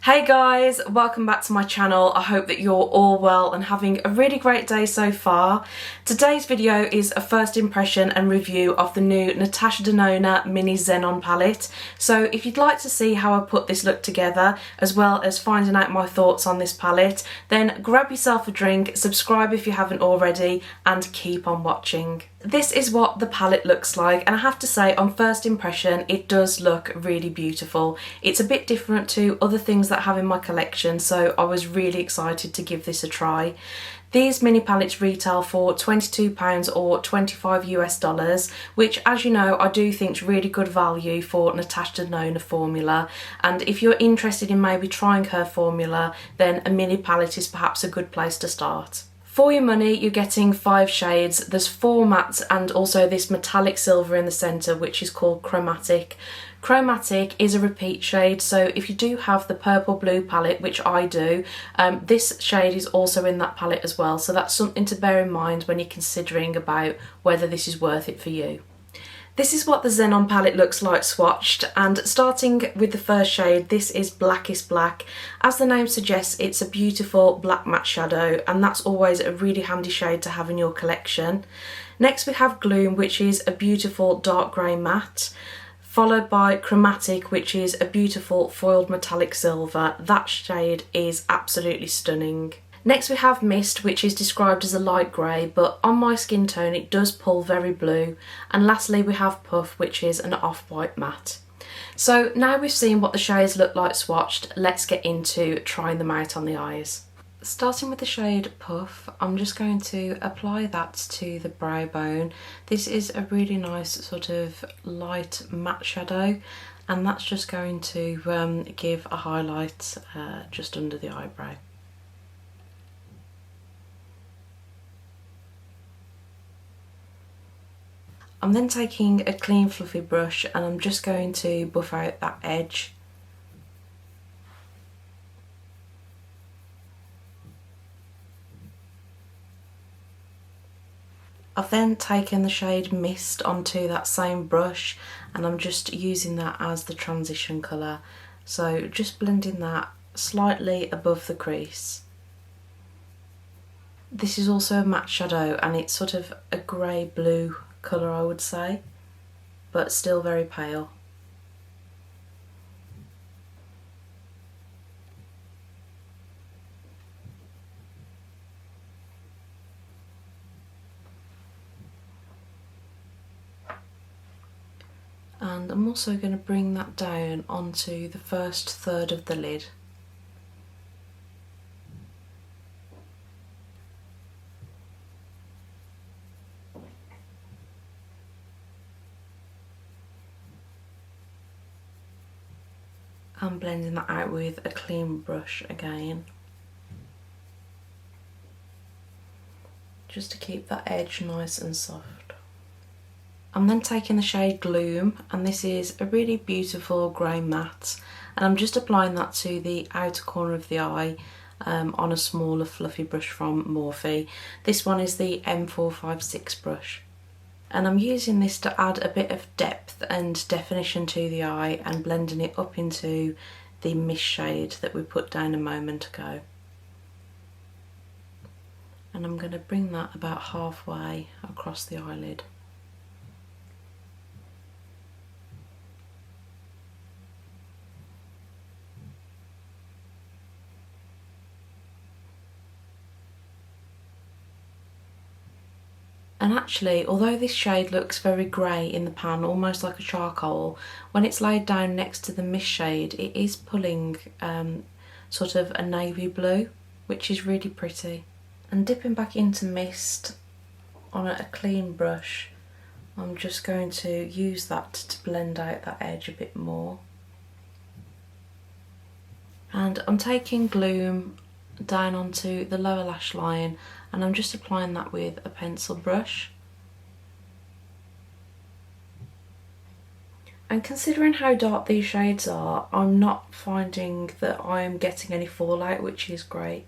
Hey guys, welcome back to my channel. I hope that you're all well and having a really great day so far. Today's video is a first impression and review of the new Natasha Denona Mini Xenon palette. So if you'd like to see how I put this look together, as well as finding out my thoughts on this palette, then grab yourself a drink, subscribe if you haven't already, and keep on watching. This is what the palette looks like, and I have to say on first impression it does look really beautiful. It's a bit different to other things that I have in my collection, so I was really excited to give this a try. These mini palettes retail for £22 or $25 US, which, as you know, I do think is really good value for Natasha Denona formula. And if you're interested in maybe trying her formula, then a mini palette is perhaps a good place to start. For your money, you're getting 5 shades. There's 4 mattes and also this metallic silver in the centre, which is called Chromatic. Chromatic is a repeat shade, so if you do have the purple blue palette, which I do, this shade is also in that palette as well, so that's something to bear in mind when you're considering about whether this is worth it for you. This is what the Xenon palette looks like swatched, and starting with the first shade, this is Blackest Black. As the name suggests, it's a beautiful black matte shadow, and that's always a really handy shade to have in your collection. Next we have Gloom, which is a beautiful dark grey matte, followed by Chromatic, which is a beautiful foiled metallic silver. That shade is absolutely stunning. Next we have Mist, which is described as a light grey, but on my skin tone it does pull very blue. And lastly we have Puff, which is an off-white matte. So now we've seen what the shades look like swatched, let's get into trying them out on the eyes. Starting with the shade Puff, I'm just going to apply that to the brow bone. This is a really nice sort of light matte shadow, and that's just going to give a highlight just under the eyebrow. I'm then taking a clean fluffy brush and I'm just going to buff out that edge. I've then taken the shade Mist onto that same brush and I'm just using that as the transition colour. So just blending that slightly above the crease. This is also a matte shadow and it's sort of a grey-blue colour, I would say, but still very pale. And I'm also going to bring that down onto the first third of the lid. And blending that out with a clean brush again, just to keep that edge nice and soft. I'm then taking the shade Gloom, and this is a really beautiful grey matte, and I'm just applying that to the outer corner of the eye on a smaller fluffy brush from Morphe. This one is the M456 brush. And I'm using this to add a bit of depth and definition to the eye and blending it up into the mist shade that we put down a moment ago. And I'm going to bring that about halfway across the eyelid. And actually, although this shade looks very grey in the pan, almost like a charcoal, when it's laid down next to the mist shade, it is pulling sort of a navy blue, which is really pretty. And dipping back into Mist on a clean brush, I'm just going to use that to blend out that edge a bit more. And I'm taking Gloom down onto the lower lash line, and I'm just applying that with a pencil brush. And considering how dark these shades are, I'm not finding that I'm getting any fallout, which is great.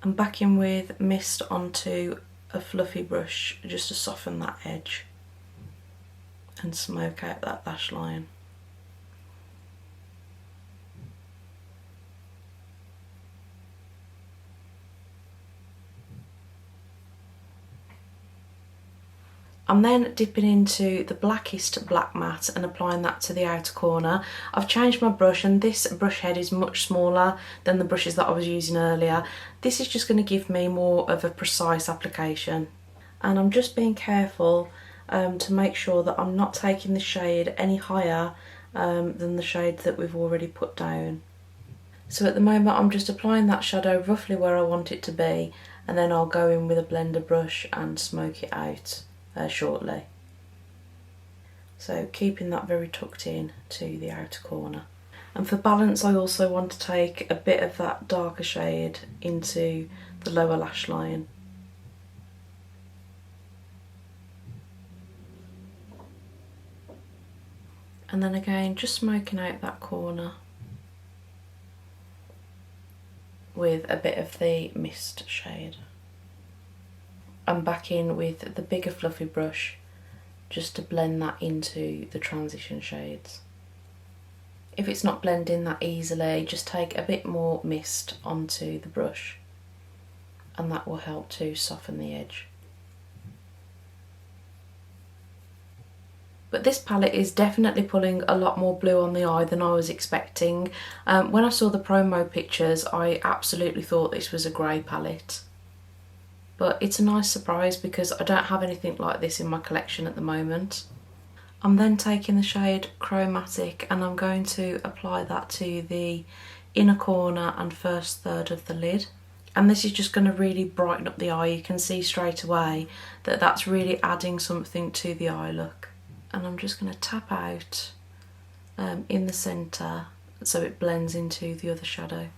I'm back in with Mist onto a fluffy brush just to soften that edge. and smoke out that lash line. I'm then dipping into the blackest black matte and applying that to the outer corner. I've changed my brush, and this brush head is much smaller than the brushes that I was using earlier. This is just going to give me more of a precise application. And I'm just being careful to make sure that I'm not taking the shade any higher than the shade that we've already put down. So at the moment I'm just applying that shadow roughly where I want it to be, and then I'll go in with a blender brush and smoke it out shortly. So keeping that very tucked in to the outer corner. And for balance, I also want to take a bit of that darker shade into the lower lash line. And then again, just smoking out that corner with a bit of the mist shade. I'm back in with the bigger fluffy brush just to blend that into the transition shades. If it's not blending that easily, just take a bit more mist onto the brush and that will help to soften the edge. But this palette is definitely pulling a lot more blue on the eye than I was expecting. When I saw the promo pictures, I absolutely thought this was a grey palette. But it's a nice surprise because I don't have anything like this in my collection at the moment. I'm then taking the shade Chromatic and I'm going to apply that to the inner corner and first third of the lid. And this is just going to really brighten up the eye. You can see straight away that that's really adding something to the eye look. And I'm just going to tap out in the centre so it blends into the other shadow.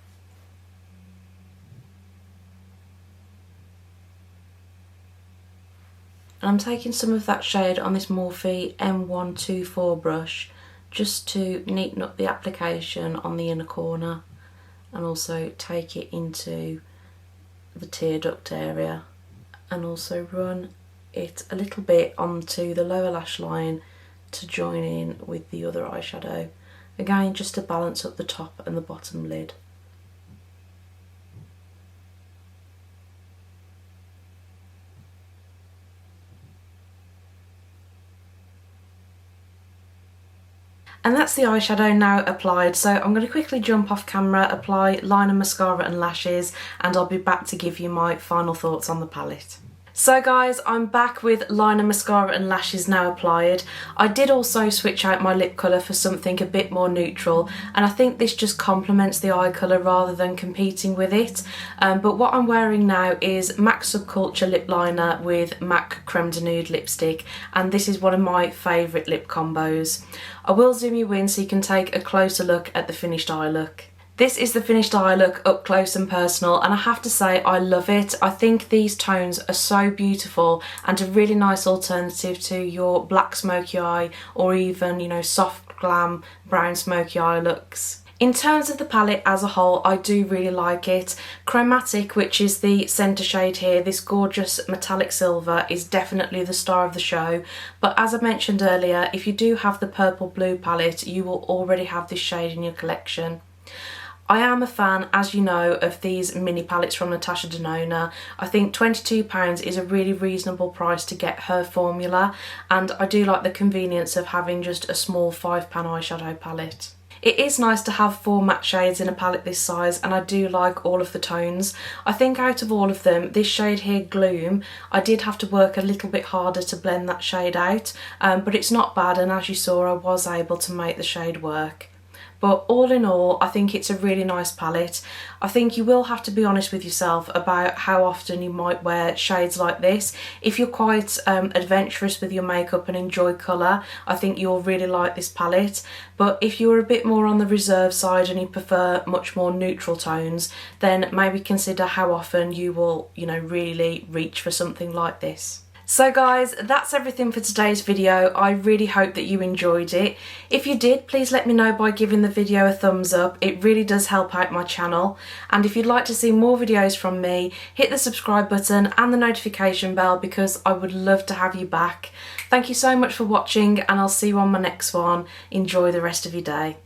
And I'm taking some of that shade on this Morphe M124 brush just to neaten up the application on the inner corner and also take it into the tear duct area, and also run it a little bit onto the lower lash line to join in with the other eyeshadow. Again, just to balance up the top and the bottom lid. And that's the eyeshadow now applied, so I'm going to quickly jump off camera, apply liner, mascara and lashes, and I'll be back to give you my final thoughts on the palette. So guys, I'm back with liner, mascara and lashes now applied. I did also switch out my lip colour for something a bit more neutral, and I think this just complements the eye colour rather than competing with it. But what I'm wearing now is MAC Subculture lip liner with MAC Creme de Nude lipstick, and this is one of my favourite lip combos. I will zoom you in so you can take a closer look at the finished eye look. This is the finished eye look up close and personal, and I have to say I love it. I think these tones are so beautiful and a really nice alternative to your black smoky eye or even, you know, soft glam brown smoky eye looks. In terms of the palette as a whole, I do really like it. Chromatic, which is the centre shade here, this gorgeous metallic silver, is definitely the star of the show. But as I mentioned earlier, if you do have the purple blue palette, you will already have this shade in your collection. I am a fan, as you know, of these mini palettes from Natasha Denona. I think £22 is a really reasonable price to get her formula, and I do like the convenience of having just a small £5 eyeshadow palette. It is nice to have 4 matte shades in a palette this size, and I do like all of the tones. I think out of all of them, this shade here, Gloom, I did have to work a little bit harder to blend that shade out, but it's not bad, and as you saw, I was able to make the shade work. But all in all, I think it's a really nice palette. I think you will have to be honest with yourself about how often you might wear shades like this. If you're quite adventurous with your makeup and enjoy colour, I think you'll really like this palette. But if you're a bit more on the reserve side and you prefer much more neutral tones, then maybe consider how often you will, you know, really reach for something like this. So guys, that's everything for today's video. I really hope that you enjoyed it. If you did, please let me know by giving the video a thumbs up. It really does help out my channel. And if you'd like to see more videos from me, hit the subscribe button and the notification bell because I would love to have you back. Thank you so much for watching and I'll see you on my next one. Enjoy the rest of your day.